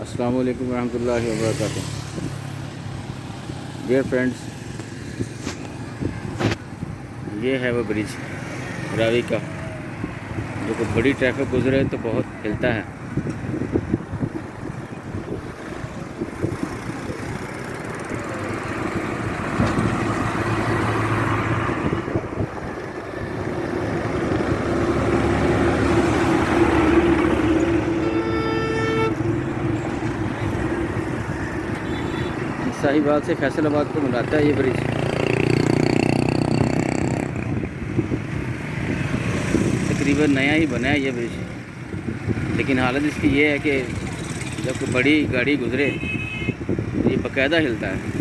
अस्सलाम वालेकुम रहमतुल्लाहि व बरकातुहू। डियर फ्रेंड्स, ये है वो ब्रिज रावी का, जो कि बड़ी ट्रैफिक गुजरे तो बहुत हिलता है। साहिवाल से फैसलाबाद को मिलाता है ये ब्रिज। तकरीबन नया ही बना है ये ब्रिज, लेकिन हालत इसकी ये है कि जब कोई बड़ी गाड़ी गुजरे तो ये बाकायदा हिलता है।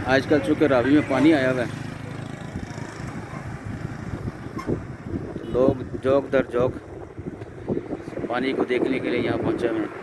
आजकल चूँकि रावी में पानी आया हुआ है, लोग जौक दर जौक पानी को देखने के लिए यहाँ पहुँचे हुए हैं।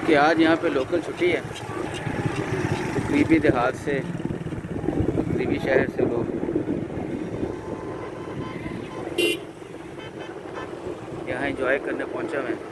कि आज यहाँ पे लोकल छुट्टी है, करीबी देहात से, करीबी शहर से लोग यहाँ एंजॉय करने पहुँचे हुए हैं।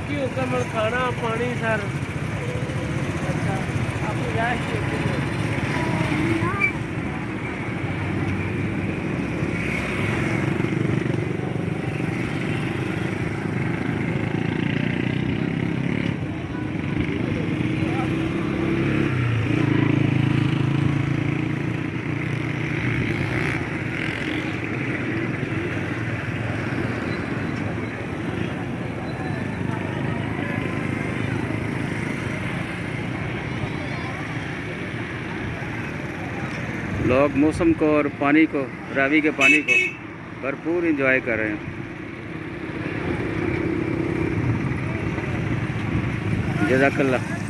की हुक्म खाना पानी सर। अच्छा, आपको याद लोग मौसम को और पानी को, रावी के पानी को भरपूर एंजॉय कर रहे हैं। जज़ाकल्लाह।